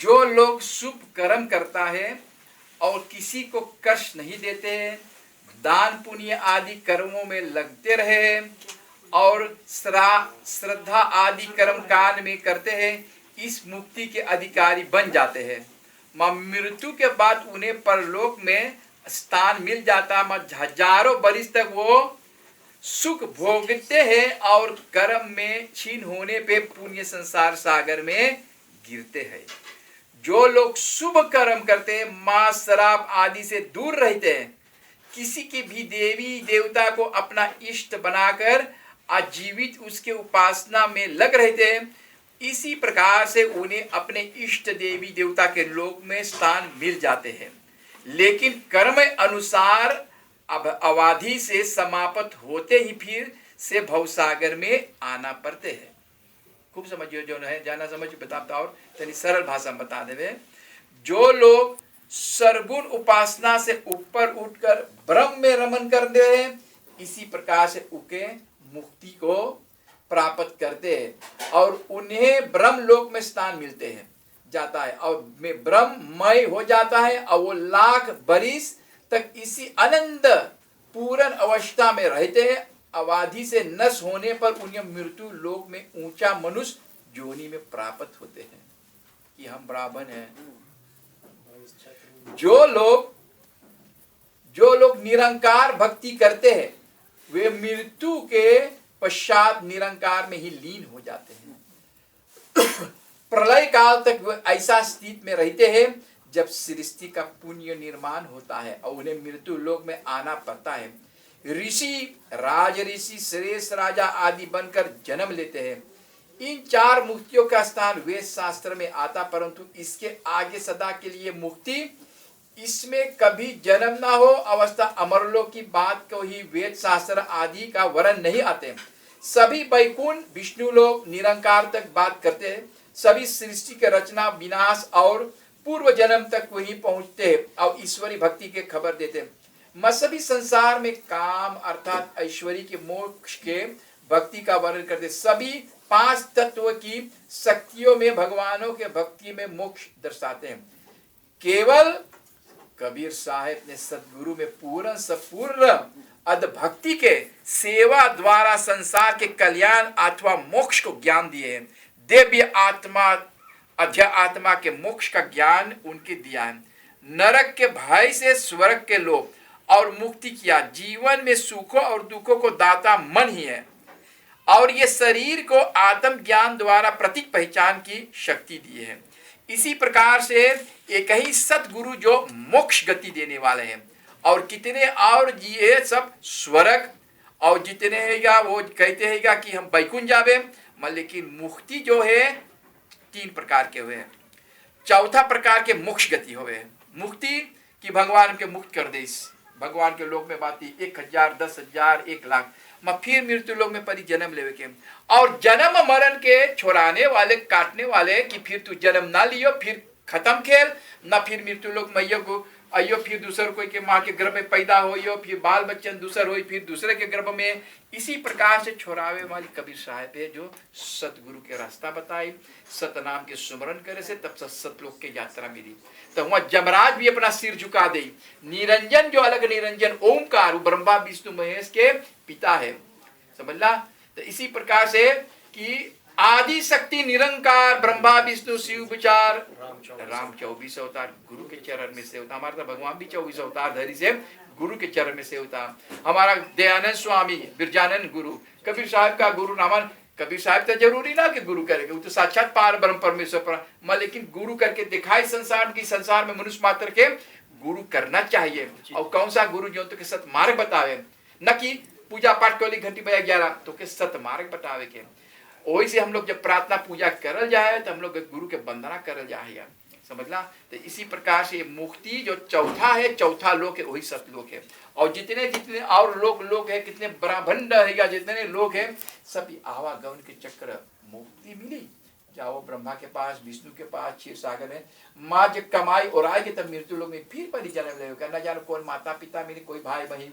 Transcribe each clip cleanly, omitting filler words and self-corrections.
जो लोग शुभ कर्म करता है और किसी को कष्ट नहीं देते हैं, दान पुण्य आदि कर्मों में लगते रहे और श्रद्धा आदि कर्म कान में करते हैं, इस मुक्ति के अधिकारी बन जाते हैं। मृत्यु के बाद उन्हें परलोक में स्थान मिल जाता, हजारों वर्ष तक वो सुख भोगते हैं और कर्म में क्षीण होने पे पुण्य संसार सागर में गिरते हैं। जो लोग शुभ कर्म करते हैं, मांस शराब आदि से दूर रहते हैं, किसी की भी देवी देवता को अपना इष्ट बनाकर आजीवित उसके उपासना में लग रहते हैं, इसी प्रकार से उन्हें अपने इष्ट देवी देवता के लोक में स्थान मिल जाते हैं। लेकिन कर्म अनुसार अब अवधि से समाप्त होते ही फिर से भवसागर में आना पड़ते हैं। खूब समझिए, जो है जाना समझ बताता और तनी सरल भाषा में बता देवे। जो लोग सरगुण उपासना से ऊपर उठकर ब्रह्म में रमन करते हैं, इसी प्रकार से उके मुक्ति को प्राप्त करते हैं और उन्हें ब्रह्म लोक में स्थान मिलते हैं जाता है और में ब्रह्ममय हो जाता है और वो लाख बरिस तक इसी आनंद पूर्ण अवस्था में रहते हैं। अवधि से नष्ट होने पर उन्हें मृत्यु लोक में ऊंचा मनुष्य योनि में प्राप्त होते हैं कि हम ब्राह्मण हैं। जो लोग निरंकार भक्ति करते हैं, वे मृत्यु के पश्चात निरंकार में ही लीन हो जाते हैं। प्रलय काल तक वे ऐसा स्थिति में रहते हैं जब सृष्टि का पुण्य निर्माण होता है और उन्हें मृत्यु लोक में आना पड़ता है। ऋषि, राज ऋषि, श्रेष्ठ राजा आदि बनकर जन्म लेते हैं। इन चार मुक्तियों का स्थान वेद शास्त्र में आता, परंतु इसके आगे सदा के लिए मुक्ति, इसमें कभी जन्म ना हो अवस्था अमरलोक की बात को ही वेद शास्त्र आदि का वर्ण नहीं आते। सभी वैकुंठ विष्णु लोग निरंकार तक बात करते हैं। सभी सृष्टि के रचना, विनाश और पूर्व जन्म तक वही पहुंचते हैं और ईश्वरी भक्ति के खबर देते हैं। मसभी संसार में काम अर्थात ऐश्वर्य के मोक्ष के भक्ति का वर्णन करते। सभी पांच तत्व की शक्तियों में भगवानों के भक्ति में मोक्ष दर्शाते हैं। केवल कबीर साहेब ने सदगुरु में पूर्ण संपूर्ण अद्भक्ति के सेवा द्वारा संसार के कल्याण अथवा मोक्ष को ज्ञान दिए हैं। दिव्य आत्मा अध्या आत्मा के मोक्ष का ज्ञान उनके दिया है। नरक के भय से स्वर्ग के लोभ और मुक्ति किया। जीवन में सुखों और दुखों को दाता मन ही है और ये शरीर को आत्म ज्ञान द्वारा प्रतीक पहचान की शक्ति दी है। इसी प्रकार से एक ही सतगुरु जो मोक्ष गति देने वाले हैं और कितने और ये सब स्वर्ग और जितने हैगा वो कहते हैगा कि हम बैकुंठ जावे, लेकिन मुक्ति जो है तीन प्रकार के हुए हैं। चौथा प्रकार के मोक्ष गति हुए मुक्ति कि भगवान के मुक्त कर दे, भगवान के लोक में बाती 1000, 10,000, 1,00,000 फिर मृत्यु लोक में परी जन्म लेवे के और जन्म मरण के छोड़ाने वाले काटने वाले कि फिर तू जन्म ना लियो, फिर खत्म खेल ना, फिर मृत्यु लोक मैया को अयो, फिर दूसर कोई के माँ के गर्भ में पैदा होइयो, फिर बाल बच्चन दूसर होई, फिर दूसरे के गर्भ में। इसी प्रकार से छोड़ावे वाली कबीर साहब है जो सतगुरु के रास्ता बताई, सतनाम के सुमरण करे से तब सतलोक के यात्रा मिली। तो वहां जमराज भी अपना सिर झुका दे। निरंजन जो अलग निरंजन ओमकार ब्रह्मा विष्णु महेश के पिता है, समझला। तो इसी प्रकार से कि आदि शक्ति निरंकार ब्रह्मा विष्णु शिव विचार राम 24 अवतार गुरु के चरण में से होता। हमारा तो भगवान भी 24 अवतार धरी से गुरु के चरण में से होता। हमारा दयानंद स्वामी बिरजानंद गुरु, कबीर साहब का गुरु नामन। कबीर साहब तो जरूरी ना कि गुरु करेगा, वो तो साक्षात पार ब्रह्म परमेश्वर पर, लेकिन गुरु करके दिखाई संसार की, संसार में मनुष्य मात्र के गुरु करना चाहिए। और कौन सा गुरु जो तो के सत मार्ग बतावे, न कि पूजा पाठ कोली घंटी बजा 11 तो के सत मार्ग बतावे के। वही से हम लोग जब प्रार्थना पूजा करल जाए तो हम लोग गुरु के वंदना करल जाएगा, समझला। तो इसी प्रकार से मुक्ति जो चौथा है, चौथा लोक है, वही सतलोक है। और जितने जितने और लोग है, कितने ब्रह्मांड है या जितने लोग है, सब आवागमन के चक्र मुक्ति मिली। जाओ ब्रह्मा के पास, विष्णु के पास, क्षीर सागर में माँ जब कमाई और आएगी तब मृत्यु लोग में फिर परी जन्म लेगा। न जानो कौन माता पिता मेरे, कोई भाई बहन।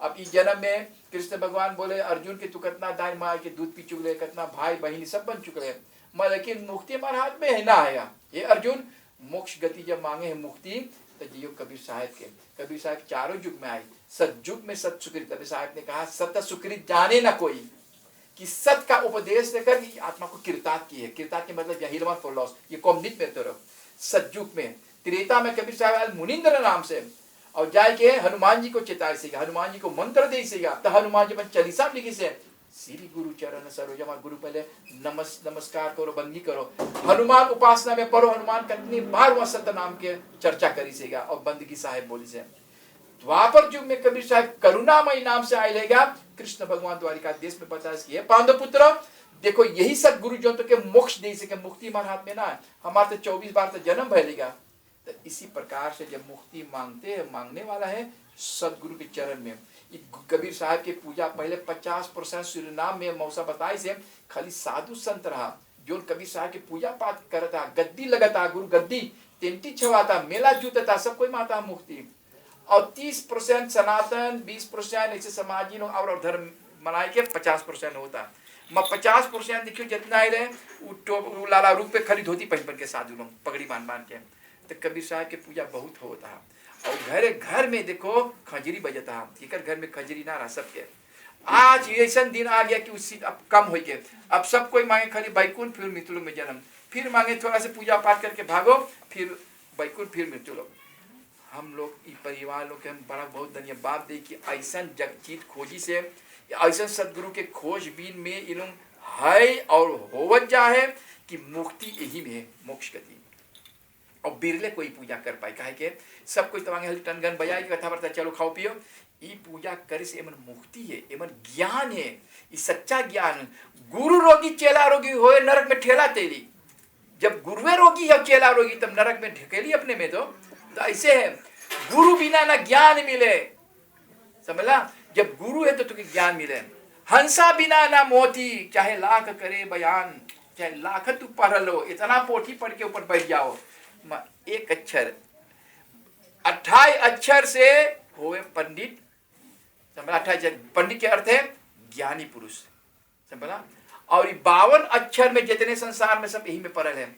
अब इस जन्म में कृष्ण भगवान बोले अर्जुन के तू कितना दान मार के दूध पी चुके, कितना भाई बहन सब बन चुके हैं, लेकिन मुक्ति हमारे हाथ में है ना आया। ये अर्जुन मोक्ष गति जब मांगे है मुक्ति तो जियो कबीर साहब के। कबीर साहब चारों युग में आए, सतयुग में सत सुकृत। कबीर साहब ने कहा सत सुकृत जाने ना कोई, कि सत का उपदेश देकर आत्मा को किरतात की है। किरतात के मतलब यही लॉस, ये कॉमनिट में तो सतयुग में। त्रेता में कबीर साहब मुनिंद्र नाम से और जाके हनुमान जी को चेताए सीगा, हनुमान जी को मंत्र दे सीगा, तो हनुमान जी में चालीसा लिखी से श्री गुरु चरण सरोज। गुरु पहले नमस्कार करो, बंदी करो, हनुमान उपासना में पढ़ो। हनुमान कितनी बार वह सत्य नाम के चर्चा करी सेगा और बंदगी साहेब बोली से। द्वापर युग में कबीर साहब करुणामयी नाम से आए लेगा। कृष्ण भगवान द्वारिका देश में बताया कि पांडव पुत्र देखो यही सब गुरु जो तो के मोक्ष दे सके, मुक्ति हमारे हाथ में ना है। हमारे तो 24 बार तो जन्म भरेगा। तो इसी प्रकार से जब मुक्ति मांगते हैं, मांगने वाला है सदगुरु के चरण में। कबीर साहब की पूजा पहले 50% सूर्यनाम में मौसा बताई से खाली साधु संत रहा जो कबीर साहब की पूजा पाठ करता, गद्दी लगता, गुरु गद्दी तेंटी छवाता, मेला जूतता, सब कोई माता मुक्ति। और 30% सनातन, 20% ऐसे समाजी लोग और धर्म मनाए के 50% होता। मैं 50% देखियो जितना ही रहे वो लाला रूप पे खाली धोती पहन के साधु लोग पगड़ी बांध के। तो कबीर साहब की पूजा बहुत होता है। और घर घर में देखो खजरी बजता है, केकर घर में खजरी ना रहा सबके। आज ऐसा दिन आ गया कि उससे अब कम हो गए। अब सब कोई मांगे खाली बैकुंठ, फिर मृत्यु में जन्म, फिर मांगे थोड़ा सा पूजा पाठ करके भागो, फिर बैकुंठ, फिर मृत्यु लोग। हम लोग परिवार लोग के हम बड़ा बहुत धन्यवाद दे कि ऐसा चीज खोजी से, ऐसा सदगुरु के खोजबीन में इन लोग है और होवत जा है कि मुक्ति यही में है, मोक्ष गति। और बिरले कोई पूजा कर पाए, काहे के सब कोई तवांगे हल्दी टनगन बजाए की कथा बरता चलो खाओ पियो। ये पूजा करे से एमन मुक्ति है, एमन ज्ञान है, ये सच्चा ज्ञान। गुरु रोगी चेला रोगी होए नरक में ठेला तेली। जब गुरुवे रोगी है चेला रोगी तब नरक में ढकेली अपने में। तो ऐसे है, गुरु बिना ना ज्ञान मिले, समझला। जब गुरु है तो तुझे ज्ञान मिले। हंसा बिना ना मोती, चाहे लाख करे बयान, चाहे लाख तू पढ़ लो, इतना पोथी पढ़ के ऊपर बैठ जाओ, एक अक्षर 28 अक्षर से होए पंडित, समझला। 28 पंडित के अर्थ है ज्ञानी पुरुष, समझला। और 52 अक्षर में जितने संसार में सब यही में पढ़ल है।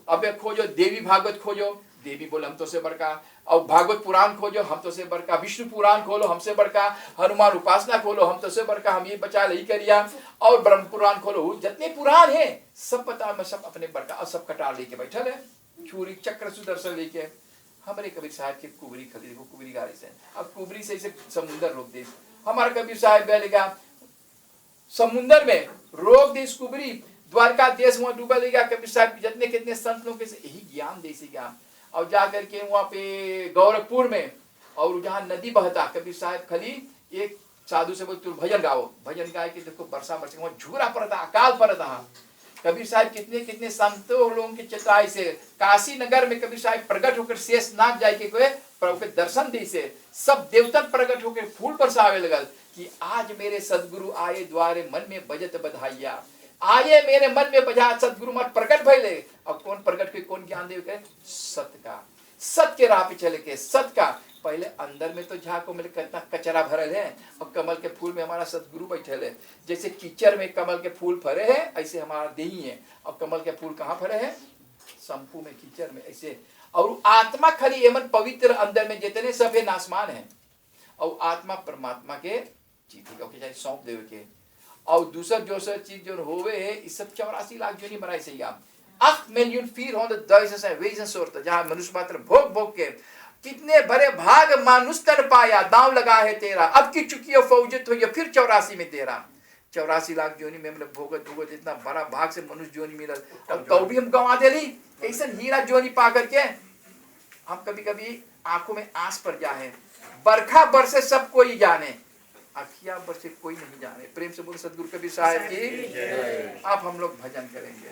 अब खोजो देवी भागवत खोजो, देवी बोले हम तो से बड़का। और भागवत पुराण खोजो, हम तो से बड़का। विष्णु पुराण खोलो, हमसे बड़का। हनुमान उपासना खोलो, हम तो से बड़का, हम ये बचा नहीं करिया। और ब्रह्म पुराण खोलो, जितने पुराण है सब पता में सब अपने बड़का। और सब कटार लेके बैठल है, छुरी चक्र सुदर्शन लेके। हमारे कबीर साहब की कुबरी खरीद देखो, कुबरी गाड़ी से। अब कुबरी से इसे समुद्र रोक दे। हमारा कबीर साहब बैलेगा समुद्र में रोक दे इस कुबरी, द्वारका देश वहां डूबा लेगा। कबीर साहब जितने कितने संत लोग से यही ज्ञान दे सीगा। और जाकर के वहां पे गौरखपुर में और जहाँ नदी बहता, कबीर साहब खाली एक साधु से बोल तू भजन गाओ, भजन गाय के देखो बरसा बरसे वहां झूरा पड़ता, अकाल पड़ता। कबीर साहब कितने कितने संतों लोगों की चेताई से काशी नगर में कबीर साहब प्रकट होकर शेष नाग जाए के प्रभु के दर्शन दी से सब देवतन प्रकट होकर फूल बरसावे लगल कि आज मेरे सदगुरु आए द्वारे मन में बजत बधाइया। आए मेरे मन में बजा सदगुरु मत प्रकट भइले। और कौन प्रकट के कौन ज्ञान देव के? सत्य का, सत्य के राह पे चले के, सत्य का। पहले अंदर में तो झाको में कितना कचरा भरल है और कमल के फूल में हमारा सदगुरु बैठे है। जैसे कीचड़ में कमल के फूल फरे हैं ऐसे हमारा देही है। और कमल के फूल कहाँ फरे हैं? शंपू में, कीचड़ में ऐसे। और आत्मा खरी एमन पवित्र अंदर में जितने सब है नासमान है। और आत्मा परमात्मा के चीज सौंप देवे के। और दूसर जो सब चीज जो होवे है इस सब 84 लाख जो नहीं बनाई सही आप 8 मिलियन फीर हो जहाँ मनुष्य मात्र भोग भोग के कितने बड़े भाग मानुष तर पाया, दांव लगा है तेरा। अब की चुकी हो फौजत हो फिर 84 में तेरा। 84 लाख जोनी में मतलब भोगत भोगत इतना बड़ा भाग से मनुष्य जोनी मिलल। अब तो भी हम गंवा दे ली कैसे हीरा जोनी पा करके। हम कभी कभी आंखों में आंस पर जाए, बरखा बरसे सब कोई जाने, अखिया बरसे कोई नहीं जाने। प्रेम से बोल सदगुरु कबीर साहब की। आप हम लोग भजन करेंगे।